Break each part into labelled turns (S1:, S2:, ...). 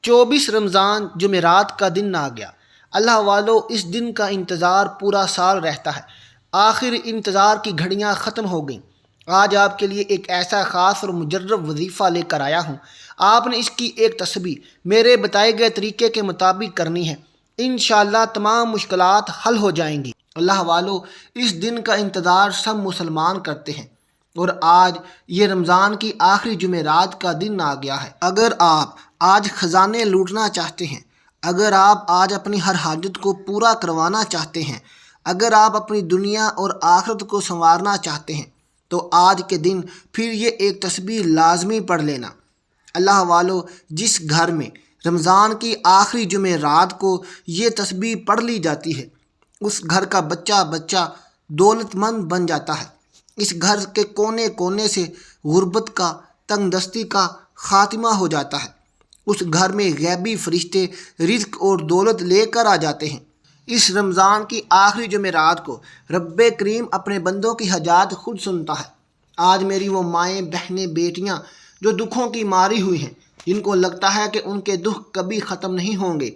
S1: 24 رمضان جمعرات کا دن آ گیا۔ اللہ والو، اس دن کا انتظار پورا سال رہتا ہے۔ آخر انتظار کی گھڑیاں ختم ہو گئیں۔ آج آپ کے لیے ایک ایسا خاص اور مجرب وظیفہ لے کر آیا ہوں۔ آپ نے اس کی ایک تسبیح میرے بتائے گئے طریقے کے مطابق کرنی ہے۔ انشاءاللہ تمام مشکلات حل ہو جائیں گی۔ اللہ والو، اس دن کا انتظار سب مسلمان کرتے ہیں، اور آج یہ رمضان کی آخری جمعرات کا دن آ گیا ہے۔ اگر آپ آج خزانے لوٹنا چاہتے ہیں، اگر آپ آج اپنی ہر حاجت کو پورا کروانا چاہتے ہیں، اگر آپ اپنی دنیا اور آخرت کو سنوارنا چاہتے ہیں، تو آج کے دن پھر یہ ایک تسبیح لازمی پڑھ لینا۔ اللہ والو، جس گھر میں رمضان کی آخری جمعرات کو یہ تسبیح پڑھ لی جاتی ہے، اس گھر کا بچہ بچہ دولت مند بن جاتا ہے۔ اس گھر کے کونے کونے سے غربت کا، تنگ دستی کا خاتمہ ہو جاتا ہے۔ اس گھر میں غیبی فرشتے رزق اور دولت لے کر آ جاتے ہیں۔ اس رمضان کی آخری جمعرات کو رب کریم اپنے بندوں کی حاجات خود سنتا ہے۔ آج میری وہ مائیں، بہنیں، بیٹیاں جو دکھوں کی ماری ہوئی ہیں، جن کو لگتا ہے کہ ان کے دکھ کبھی ختم نہیں ہوں گے،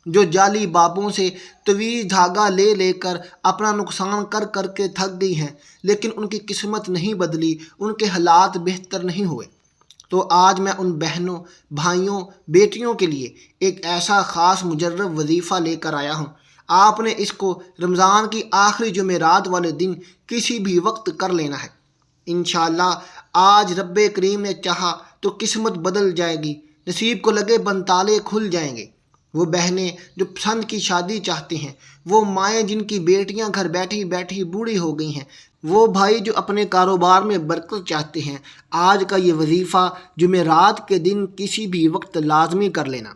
S1: جو جعلی بابوں سے طویل دھاگا لے لے کر اپنا نقصان کر کر کے تھک گئی ہیں، لیکن ان کی قسمت نہیں بدلی، ان کے حالات بہتر نہیں ہوئے، تو آج میں ان بہنوں، بھائیوں، بیٹیوں کے لیے ایک ایسا خاص مجرب وظیفہ لے کر آیا ہوں۔ آپ نے اس کو رمضان کی آخری جمعرات والے دن کسی بھی وقت کر لینا ہے۔ انشاءاللہ آج رب کریم نے چاہا تو قسمت بدل جائے گی، نصیب کو لگے بنتالے کھل جائیں گے۔ وہ بہنیں جو پسند کی شادی چاہتی ہیں، وہ مائیں جن کی بیٹیاں گھر بیٹھی بیٹھی بوڑھی ہو گئی ہیں، وہ بھائی جو اپنے کاروبار میں برکت چاہتے ہیں، آج کا یہ وظیفہ جمعرات کے دن کسی بھی وقت لازمی کر لینا۔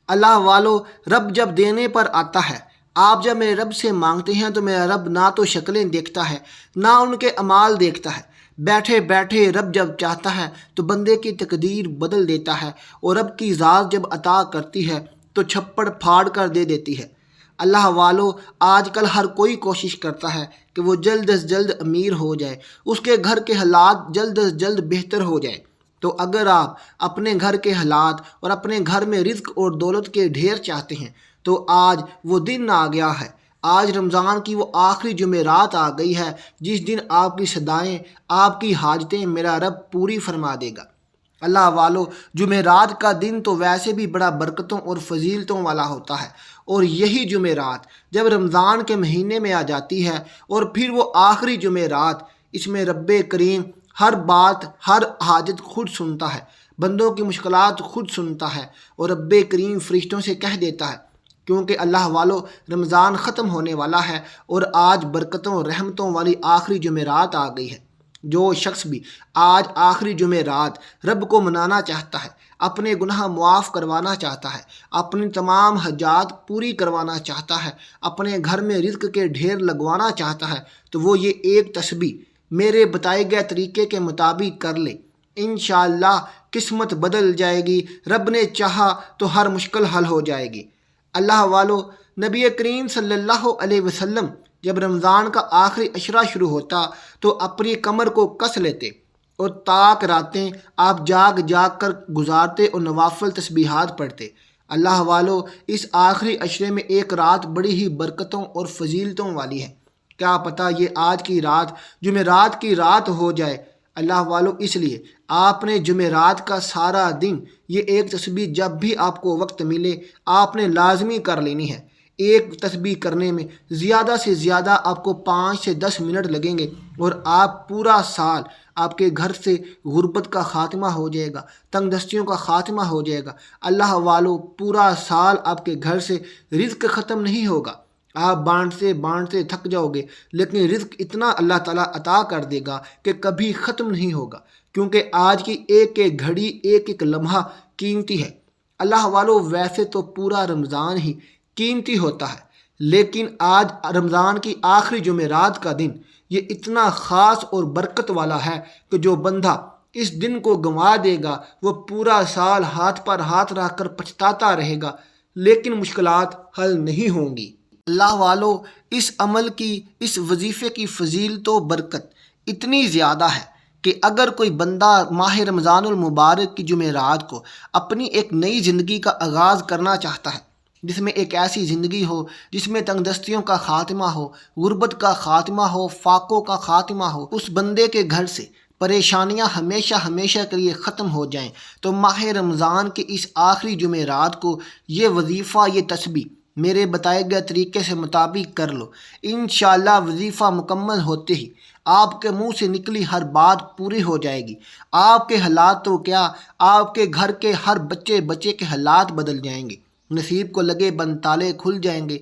S1: اللہ والو، رب جب دینے پر آتا ہے، آپ جب میرے رب سے مانگتے ہیں، تو میرا رب نہ تو شکلیں دیکھتا ہے، نہ ان کے اعمال دیکھتا ہے۔ بیٹھے بیٹھے رب جب چاہتا ہے تو بندے کی تقدیر بدل دیتا ہے، اور رب کی ذات جب عطا کرتی ہے تو چھپڑ پھاڑ کر دے دیتی ہے۔ اللہ والو، آج کل ہر کوئی کوشش کرتا ہے کہ وہ جلد از جلد امیر ہو جائے، اس کے گھر کے حالات جلد از جلد بہتر ہو جائیں۔ تو اگر آپ اپنے گھر کے حالات اور اپنے گھر میں رزق اور دولت کے ڈھیر چاہتے ہیں، تو آج وہ دن آ گیا ہے۔ آج رمضان کی وہ آخری جمعرات آ گئی ہے، جس دن آپ کی صدائیں، آپ کی حاجتیں میرا رب پوری فرما دے گا۔ اللہ والو، جمعرات کا دن تو ویسے بھی بڑا برکتوں اور فضیلتوں والا ہوتا ہے، اور یہی جمعرات جب رمضان کے مہینے میں آ جاتی ہے، اور پھر وہ آخری جمعرات، اس میں رب کریم ہر بات، ہر حاجت خود سنتا ہے، بندوں کی مشکلات خود سنتا ہے، اور رب کریم فرشتوں سے کہہ دیتا ہے، کیونکہ اللہ والو رمضان ختم ہونے والا ہے، اور آج برکتوں رحمتوں والی آخری جمعرات آ گئی ہے۔ جو شخص بھی آج آخری جمعرات رب کو منانا چاہتا ہے، اپنے گناہ معاف کروانا چاہتا ہے، اپنی تمام حاجات پوری کروانا چاہتا ہے، اپنے گھر میں رزق کے ڈھیر لگوانا چاہتا ہے، تو وہ یہ ایک تسبیح میرے بتائے گئے طریقے کے مطابق کر لے۔ انشاءاللہ قسمت بدل جائے گی، رب نے چاہا تو ہر مشکل حل ہو جائے گی۔ اللہ والو، نبی کریم صلی اللہ علیہ وسلم جب رمضان کا آخری عشرہ شروع ہوتا تو اپنی کمر کو کس لیتے، اور تاک راتیں آپ جاگ جاگ کر گزارتے اور نوافل تسبیحات پڑھتے۔ اللہ والو، اس آخری عشرے میں ایک رات بڑی ہی برکتوں اور فضیلتوں والی ہے۔ کیا پتہ یہ آج کی رات جمعرات کی رات ہو جائے۔ اللہ والو، اس لیے آپ نے جمعرات کا سارا دن یہ ایک تسبیح جب بھی آپ کو وقت ملے آپ نے لازمی کر لینی ہے۔ ایک تسبیح کرنے میں زیادہ سے زیادہ آپ کو 5 سے 10 منٹ لگیں گے، اور آپ پورا سال آپ کے گھر سے غربت کا خاتمہ ہو جائے گا، تنگ دستیوں کا خاتمہ ہو جائے گا۔ اللہ والو، پورا سال آپ کے گھر سے رزق ختم نہیں ہوگا، آپ بانٹتے بانٹتے تھک جاؤ گے، لیکن رزق اتنا اللہ تعالیٰ عطا کر دے گا کہ کبھی ختم نہیں ہوگا، کیونکہ آج کی ایک ایک گھڑی، ایک ایک لمحہ قیمتی ہے۔ اللہ والو، ویسے تو پورا رمضان ہی قیمتی ہوتا ہے، لیکن آج رمضان کی آخری جمعرات کا دن یہ اتنا خاص اور برکت والا ہے کہ جو بندہ اس دن کو گنوا دے گا، وہ پورا سال ہاتھ پر ہاتھ رکھ کر پچھتاتا رہے گا، لیکن مشکلات حل نہیں ہوں گی۔ اللہ والو، اس عمل کی، اس وظیفے کی فضیلت و برکت اتنی زیادہ ہے کہ اگر کوئی بندہ ماہ رمضان المبارک کی جمعرات کو اپنی ایک نئی زندگی کا آغاز کرنا چاہتا ہے، جس میں ایک ایسی زندگی ہو جس میں تنگ دستیوں کا خاتمہ ہو، غربت کا خاتمہ ہو، فاقوں کا خاتمہ ہو، اس بندے کے گھر سے پریشانیاں ہمیشہ ہمیشہ کے لیے ختم ہو جائیں، تو ماہ رمضان کے اس آخری جمعرات کو یہ وظیفہ، یہ تسبیح میرے بتائے گئے طریقے سے مطابق کر لو۔ انشاءاللہ وظیفہ مکمل ہوتے ہی آپ کے منہ سے نکلی ہر بات پوری ہو جائے گی۔ آپ کے حالات تو کیا، آپ کے گھر کے ہر بچے کے حالات بدل جائیں گے، نصیب کو لگے بند تالے کھل جائیں گے۔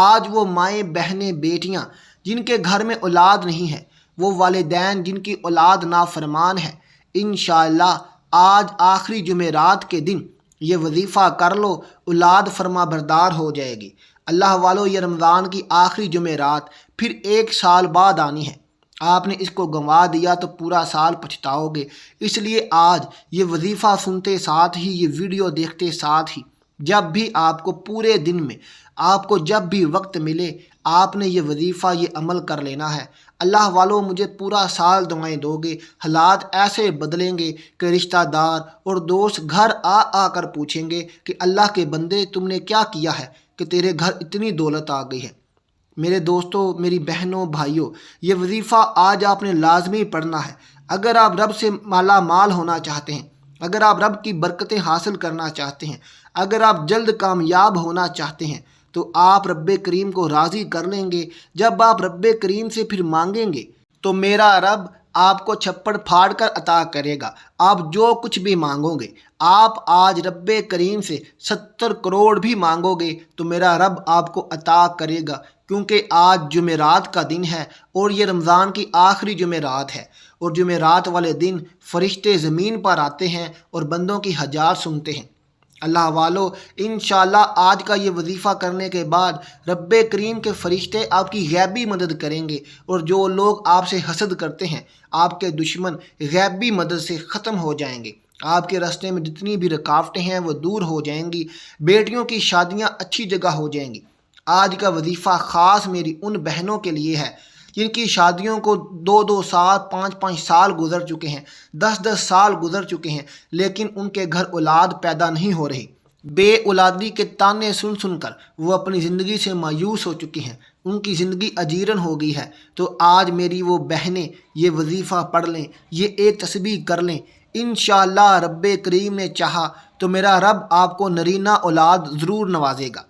S1: آج وہ مائیں، بہنیں، بیٹیاں جن کے گھر میں اولاد نہیں ہے، وہ والدین جن کی اولاد نافرمان ہے، انشاءاللہ آج آخری جمعرات کے دن یہ وظیفہ کر لو، اولاد فرما بردار ہو جائے گی۔ اللہ والو، یہ رمضان کی آخری جمعرات پھر 1 سال بعد آنی ہے۔ آپ نے اس کو گنوا دیا تو پورا سال پچھتاؤ گے۔ اس لیے آج یہ وظیفہ سنتے ساتھ ہی، یہ ویڈیو دیکھتے ساتھ ہی، جب بھی آپ کو پورے دن میں، آپ کو جب بھی وقت ملے، آپ نے یہ وظیفہ، یہ عمل کر لینا ہے۔ اللہ والو، مجھے پورا سال دعائیں دو گے، حالات ایسے بدلیں گے کہ رشتہ دار اور دوست گھر آ کر پوچھیں گے کہ اللہ کے بندے تم نے کیا کیا ہے کہ تیرے گھر اتنی دولت آ گئی ہے۔ میرے دوستوں، میری بہنوں، بھائیوں، یہ وظیفہ آج آپ نے لازمی پڑھنا ہے۔ اگر آپ رب سے مالا مال ہونا چاہتے ہیں، اگر آپ رب کی برکتیں حاصل کرنا چاہتے ہیں، اگر آپ جلد کامیاب ہونا چاہتے ہیں، تو آپ رب کریم کو راضی کر لیں گے۔ جب آپ رب کریم سے پھر مانگیں گے تو میرا رب آپ کو چھپڑ پھاڑ کر عطا کرے گا۔ آپ جو کچھ بھی مانگو گے، آپ آج رب کریم سے 70 کروڑ بھی مانگو گے تو میرا رب آپ کو عطا کرے گا، کیونکہ آج جمعرات کا دن ہے اور یہ رمضان کی آخری جمعرات ہے، اور جمعرات والے دن فرشتے زمین پر آتے ہیں اور بندوں کی حاجات سنتے ہیں۔ اللہ والو، انشاءاللہ آج کا یہ وظیفہ کرنے کے بعد رب کریم کے فرشتے آپ کی غیبی مدد کریں گے، اور جو لوگ آپ سے حسد کرتے ہیں، آپ کے دشمن غیبی مدد سے ختم ہو جائیں گے۔ آپ کے راستے میں جتنی بھی رکاوٹیں ہیں وہ دور ہو جائیں گی، بیٹیوں کی شادیاں اچھی جگہ ہو جائیں گی۔ آج کا وظیفہ خاص میری ان بہنوں کے لیے ہے جن کی شادیوں کو 2 سال، 5 سال گزر چکے ہیں، 10 سال گزر چکے ہیں، لیکن ان کے گھر اولاد پیدا نہیں ہو رہی۔ بے اولادی کے تانے سن سن کر وہ اپنی زندگی سے مایوس ہو چکی ہیں، ان کی زندگی اجیرن ہو گئی ہے۔ تو آج میری وہ بہنیں یہ وظیفہ پڑھ لیں، یہ ایک تسبیح کر لیں۔ انشاءاللہ رب کریم نے چاہا تو میرا رب آپ کو نرینہ اولاد ضرور نوازے گا۔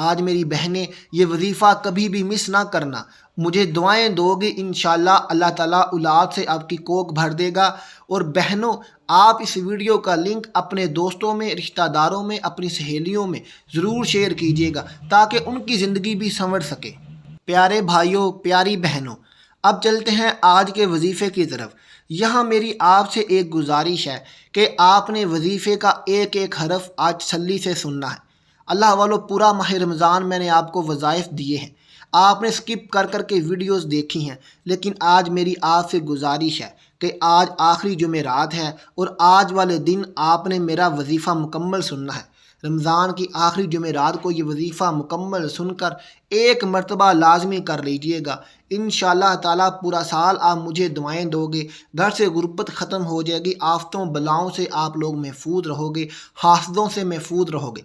S1: آج میری بہنیں یہ وظیفہ کبھی بھی مس نہ کرنا، مجھے دعائیں دو گے، انشاءاللہ اللہ تعالیٰ اولاد سے آپ کی کوکھ بھر دے گا۔ اور بہنوں، آپ اس ویڈیو کا لنک اپنے دوستوں میں، رشتہ داروں میں، اپنی سہیلیوں میں ضرور شیئر کیجیے گا تاکہ ان کی زندگی بھی سنور سکے۔ پیارے بھائیوں، پیاری بہنوں، اب چلتے ہیں آج کے وظیفے کی طرف۔ یہاں میری آپ سے ایک گزارش ہے کہ آپ نے وظیفے کا ایک ایک حرف آج تسلی سے سننا ہے۔ اللہ والو، پورا ماہ رمضان میں نے آپ کو وظائف دیے ہیں، آپ نے سکپ کر کر کے ویڈیوز دیکھی ہیں، لیکن آج میری آپ سے گزارش ہے کہ آج آخری جمعرات ہے اور آج والے دن آپ نے میرا وظیفہ مکمل سننا ہے۔ رمضان کی آخری جمعرات کو یہ وظیفہ مکمل سن کر ایک مرتبہ لازمی کر لیجئے گا۔ انشاءاللہ تعالیٰ پورا سال آپ مجھے دعائیں دو گے، گھر سے غربت ختم ہو جائے گی، آفتوں بلاؤں سے آپ لوگ محفوظ رہو گے، حاسدوں سے محفوظ رہو گے۔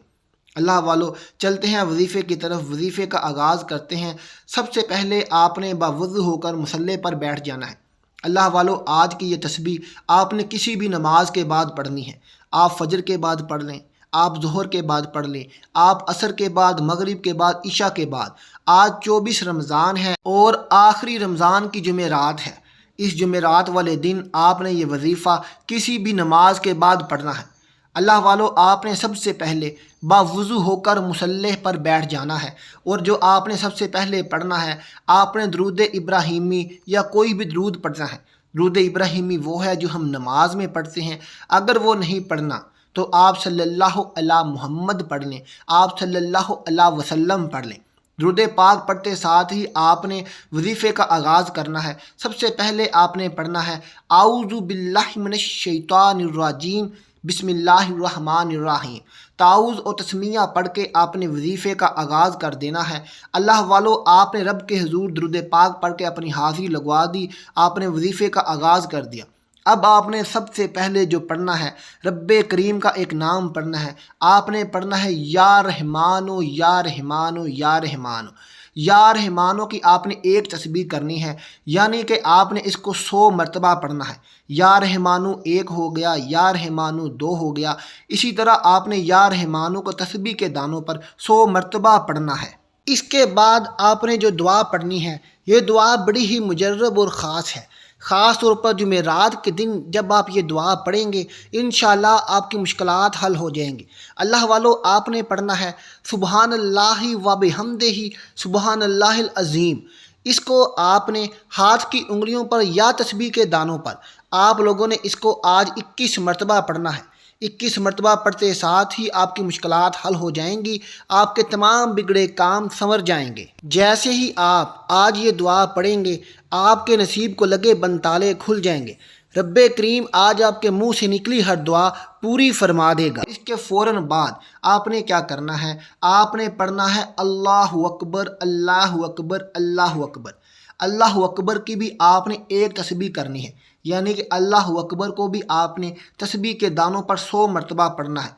S1: اللہ والو، چلتے ہیں وظیفے کی طرف، وظیفے کا آغاز کرتے ہیں۔ سب سے پہلے آپ نے باوضو ہو کر مصلی پر بیٹھ جانا ہے۔ اللہ والو، آج کی یہ تسبیح آپ نے کسی بھی نماز کے بعد پڑھنی ہے۔ آپ فجر کے بعد پڑھ لیں، آپ ظہر کے بعد پڑھ لیں، آپ عصر کے بعد، مغرب کے بعد، عشاء کے بعد۔ آج 24 رمضان ہے اور آخری رمضان کی جمعرات ہے۔ اس جمعرات والے دن آپ نے یہ وظیفہ کسی بھی نماز کے بعد پڑھنا ہے۔ اللہ والو، آپ نے سب سے پہلے باوضو ہو کر مصلی پر بیٹھ جانا ہے، اور جو آپ نے سب سے پہلے پڑھنا ہے، آپ نے درود ابراہیمی یا کوئی بھی درود پڑھنا ہے۔ درود ابراہیمی وہ ہے جو ہم نماز میں پڑھتے ہیں۔ اگر وہ نہیں پڑھنا تو آپ صلی اللہ علی محمد پڑھ لیں، آپ صلی اللہ علیہ وسلم پڑھ لیں۔ درود پاک پڑھتے ساتھ ہی آپ نے وظیفے کا آغاز کرنا ہے۔ سب سے پہلے آپ نے پڑھنا ہے اعوذ باللہ من الشیطان الرجیم، بسم اللہ الرحمن الرحیم۔ تعوذ و تسمیہ پڑھ کے آپ نے وظیفے کا آغاز کر دینا ہے۔ اللہ والو، آپ نے رب کے حضور درود پاک پڑھ کے اپنی حاضری لگوا دی، آپ نے وظیفے کا آغاز کر دیا۔ اب آپ نے سب سے پہلے جو پڑھنا ہے رب کریم کا ایک نام پڑھنا ہے۔ آپ نے پڑھنا ہے یا رحمانو یا رحمانو یا رحمانو۔ یا رحمانو کی آپ نے ایک تسبیح کرنی ہے، یعنی کہ آپ نے اس کو 100 مرتبہ پڑھنا ہے۔ یا رحمانو ایک ہو گیا، یا رحمانو 2 ہو گیا، اسی طرح آپ نے یا رحمانو کو تسبیح کے دانوں پر 100 مرتبہ پڑھنا ہے۔ اس کے بعد آپ نے جو دعا پڑھنی ہے، یہ دعا بڑی ہی مجرب اور خاص ہے۔ خاص طور پر جمعرات کے دن جب آپ یہ دعا پڑھیں گے انشاءاللہ آپ کی مشکلات حل ہو جائیں گی۔ اللہ والو، آپ نے پڑھنا ہے سبحان اللہ و بحمدہ سبحان اللہ العظیم۔ اس کو آپ نے ہاتھ کی انگلیوں پر یا تسبیح کے دانوں پر آپ لوگوں نے اس کو آج 21 مرتبہ پڑھنا ہے۔ 21 مرتبہ پڑھتے ساتھ ہی آپ کی مشکلات حل ہو جائیں گی، آپ کے تمام بگڑے کام سنور جائیں گے۔ جیسے ہی آپ آج یہ دعا پڑھیں گے آپ کے نصیب کو لگے بنتالے کھل جائیں گے۔ رب کریم آج آپ کے منہ سے نکلی ہر دعا پوری فرما دے گا۔ اس کے فوراً بعد آپ نے کیا کرنا ہے، آپ نے پڑھنا ہے اللہ اکبر اللہ اکبر اللہ اکبر۔ اللہ اکبر کی بھی آپ نے ایک تسبیح کرنی ہے، یعنی کہ اللہ اکبر کو بھی آپ نے تسبیح کے دانوں پر 100 مرتبہ پڑھنا ہے۔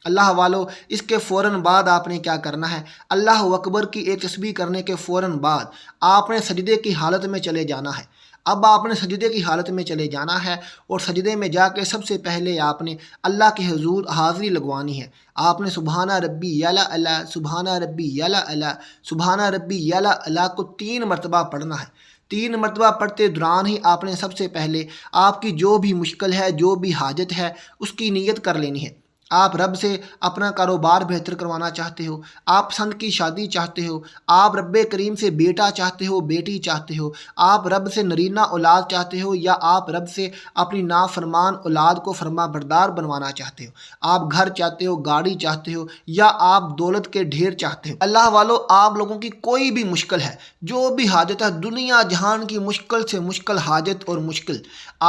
S1: اللہ والو، اس کے فوراً بعد آپ نے کیا کرنا ہے، اللہ اکبر کی ایک تسبیح کرنے کے فوراً بعد آپ نے سجدے کی حالت میں چلے جانا ہے۔ اب آپ نے سجدے کی حالت میں چلے جانا ہے اور سجدے میں جا کے سب سے پہلے آپ نے اللہ کے حضور حاضری لگوانی ہے۔ آپ نے سبحانہ ربی یعلی اعلیٰ سبحانہ ربی یعلی اعلیٰ سبحانہ ربی یعلی اعلیٰ کو 3 مرتبہ پڑھنا ہے۔ 3 مرتبہ پڑھتے دوران ہی آپ نے سب سے پہلے آپ کی جو بھی مشکل ہے، جو بھی حاجت ہے، اس کی نیت کر لینی ہے۔ آپ رب سے اپنا کاروبار بہتر کروانا چاہتے ہو، آپ پسند کی شادی چاہتے ہو، آپ رب کریم سے بیٹا چاہتے ہو، بیٹی چاہتے ہو، آپ رب سے نرینہ اولاد چاہتے ہو، یا آپ رب سے اپنی نافرمان اولاد کو فرما بردار بنوانا چاہتے ہو، آپ گھر چاہتے ہو، گاڑی چاہتے ہو، یا آپ دولت کے ڈھیر چاہتے ہو۔ اللہ والو، آپ لوگوں کی کوئی بھی مشکل ہے، جو بھی حاجت ہے، دنیا جہان کی مشکل سے مشکل حاجت اور مشکل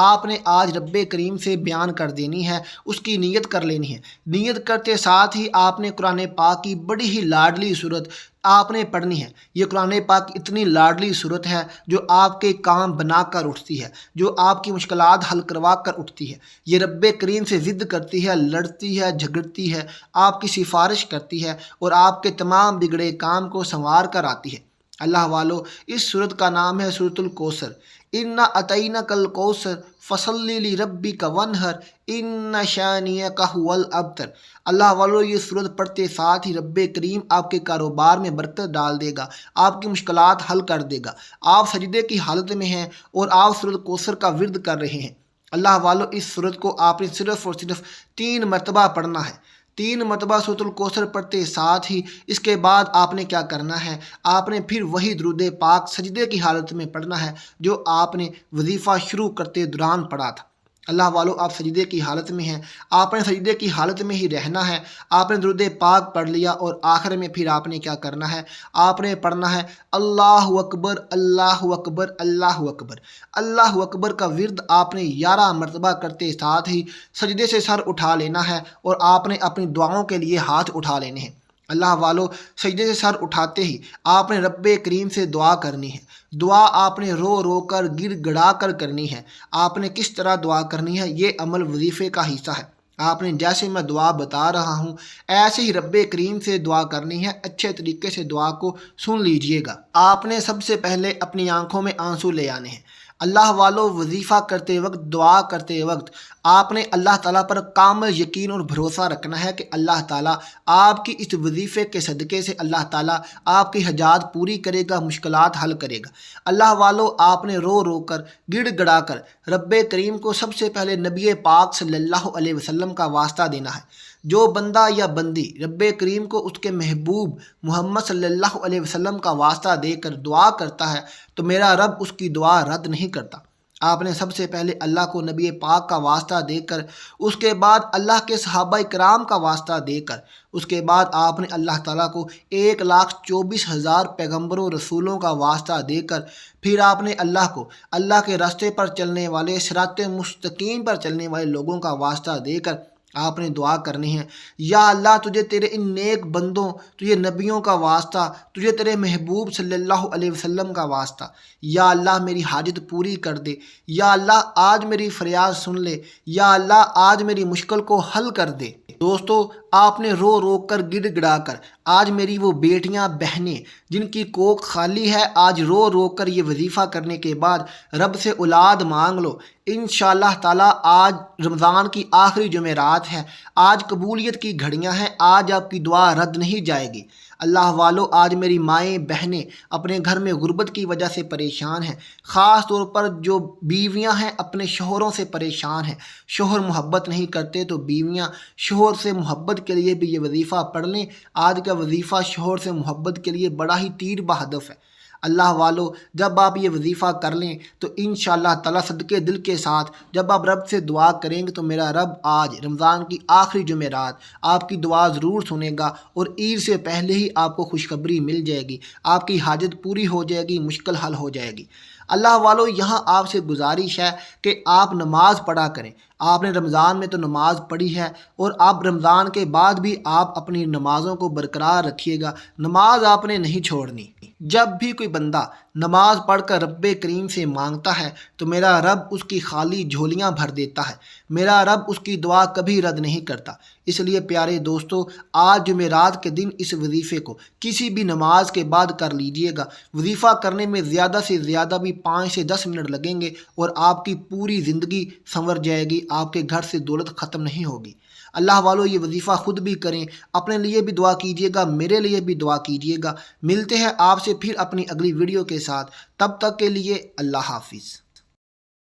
S1: آپ نے آج رب کریم سے بیان کر دینی ہے، اس کی نیت کر لینی ہے۔ نیت کرتے ساتھ ہی آپ نے قرآن پاک کی بڑی ہی لاڈلی صورت آپ نے پڑھنی ہے۔ یہ قرآن پاک اتنی لاڈلی صورت ہے جو آپ کے کام بنا کر اٹھتی ہے، جو آپ کی مشکلات حل کروا کر اٹھتی ہے۔ یہ رب کریم سے ضد کرتی ہے، لڑتی ہے، جھگڑتی ہے، آپ کی سفارش کرتی ہے اور آپ کے تمام بگڑے کام کو سنوار کر آتی ہے۔ اللہ والو، اس سورت کا نام ہے سورۃ الکوثر۔ انا اعطیناک الکوثر فصلی لربک وانحر ان شانئک ھو الابتر۔ اللہ والو، یہ سورت پڑھتے ساتھ ہی رب کریم آپ کے کاروبار میں برکت ڈال دے گا، آپ کی مشکلات حل کر دے گا۔ آپ سجدے کی حالت میں ہیں اور آپ سورۃ کوثر کا ورد کر رہے ہیں۔ اللہ والو، اس سورت کو آپ نے صرف اور صرف 3 مرتبہ پڑھنا ہے۔ 3 مرتبہ سورۃ الکوثر پڑھتے ساتھ ہی اس کے بعد آپ نے کیا کرنا ہے، آپ نے پھر وہی درود پاک سجدے کی حالت میں پڑھنا ہے جو آپ نے وظیفہ شروع کرتے دوران پڑھا تھا۔ اللہ والو، آپ سجدے کی حالت میں ہیں، آپ نے سجدے کی حالت میں ہی رہنا ہے۔ آپ نے درود پاک پڑھ لیا اور آخر میں پھر آپ نے کیا کرنا ہے، آپ نے پڑھنا ہے اللہ اکبر اللہ اکبر اللہ اکبر۔ اللہ اکبر کا ورد آپ نے 11 مرتبہ کرتے ساتھ ہی سجدے سے سر اٹھا لینا ہے اور آپ نے اپنی دعاؤں کے لیے ہاتھ اٹھا لینے ہیں۔ اللہ والو، سجدے سے سر اٹھاتے ہی آپ نے رب کریم سے دعا کرنی ہے۔ دعا آپ نے رو رو کر گر گڑا کر کرنی ہے۔ آپ نے کس طرح دعا کرنی ہے، یہ عمل وظیفے کا حصہ ہے۔ آپ نے جیسے میں دعا بتا رہا ہوں ایسے ہی رب کریم سے دعا کرنی ہے، اچھے طریقے سے دعا کو سن لیجئے گا۔ آپ نے سب سے پہلے اپنی آنکھوں میں آنسو لے آنے ہیں۔ اللہ والو، وظیفہ کرتے وقت، دعا کرتے وقت آپ نے اللہ تعالیٰ پر کامل یقین اور بھروسہ رکھنا ہے کہ اللہ تعالیٰ آپ کی اس وظیفے کے صدقے سے اللہ تعالیٰ آپ کی حاجات پوری کرے گا، مشکلات حل کرے گا۔ اللہ والو، آپ نے رو رو کر گڑ گڑا کر رب کریم کو سب سے پہلے نبی پاک صلی اللہ علیہ وسلم کا واسطہ دینا ہے۔ جو بندہ یا بندی رب کریم کو اس کے محبوب محمد صلی اللہ علیہ وسلم کا واسطہ دے کر دعا کرتا ہے تو میرا رب اس کی دعا رد نہیں کرتا۔ آپ نے سب سے پہلے اللہ کو نبی پاک کا واسطہ دے کر، اس کے بعد اللہ کے صحابہ کرام کا واسطہ دے کر، اس کے بعد آپ نے اللہ تعالیٰ کو 1,24,000 پیغمبروں رسولوں کا واسطہ دے کر، پھر آپ نے اللہ کو اللہ کے راستے پر چلنے والے صراط مستقیم پر چلنے والے لوگوں کا واسطہ دے کر آپ نے دعا کرنی ہے، یا اللہ تجھے تیرے ان نیک بندوں، تجھے نبیوں کا واسطہ، تجھے تیرے محبوب صلی اللہ علیہ وسلم کا واسطہ، یا اللہ میری حاجت پوری کر دے، یا اللہ آج میری فریاد سن لے، یا اللہ آج میری مشکل کو حل کر دے۔ دوستو، آپ نے رو رو کر گڑ گڑا کر آج میری وہ بیٹیاں بہنیں جن کی کوکھ خالی ہے، آج رو رو کر یہ وظیفہ کرنے کے بعد رب سے اولاد مانگ لو۔ انشاءاللہ تعالی آج رمضان کی آخری جمعرات ہے، آج قبولیت کی گھڑیاں ہیں، آج آپ کی دعا رد نہیں جائے گی۔ اللہ والو، آج میری مائیں بہنیں اپنے گھر میں غربت کی وجہ سے پریشان ہیں، خاص طور پر جو بیویاں ہیں اپنے شوہروں سے پریشان ہیں، شوہر محبت نہیں کرتے تو بیویاں شوہر سے محبت کے لیے بھی یہ وظیفہ پڑھ لیں۔ آج کا وظیفہ شوہر سے محبت کے لیے بڑا ہی تیر بہدف ہے۔ اللہ والو، جب آپ یہ وظیفہ کر لیں تو انشاءاللہ تعالیٰ صدقے دل کے ساتھ جب آپ رب سے دعا کریں گے تو میرا رب آج رمضان کی آخری جمعرات آپ کی دعا ضرور سنے گا، اور عید سے پہلے ہی آپ کو خوشخبری مل جائے گی، آپ کی حاجت پوری ہو جائے گی، مشکل حل ہو جائے گی۔ اللہ والو، یہاں آپ سے گزارش ہے کہ آپ نماز پڑھا کریں۔ آپ نے رمضان میں تو نماز پڑھی ہے، اور آپ رمضان کے بعد بھی آپ اپنی نمازوں کو برقرار رکھیے گا، نماز آپ نے نہیں چھوڑنی۔ جب بھی کوئی بندہ نماز پڑھ کر رب کریم سے مانگتا ہے تو میرا رب اس کی خالی جھولیاں بھر دیتا ہے، میرا رب اس کی دعا کبھی رد نہیں کرتا۔ اس لیے پیارے دوستو، آج جمعرات کے دن اس وظیفے کو کسی بھی نماز کے بعد کر لیجئے گا۔ وظیفہ کرنے میں زیادہ سے زیادہ بھی 5 سے 10 منٹ لگیں گے، اور آپ کی پوری زندگی سنور جائے گی، آپ کے گھر سے دولت ختم نہیں ہوگی۔ اللہ والو، یہ وظیفہ خود بھی کریں، اپنے لیے بھی دعا کیجیے گا، میرے لیے بھی دعا کیجیے گا۔ ملتے ہیں آپ سے پھر اپنی اگلی ویڈیو کے ساتھ، تب تک کے لیے اللہ حافظ۔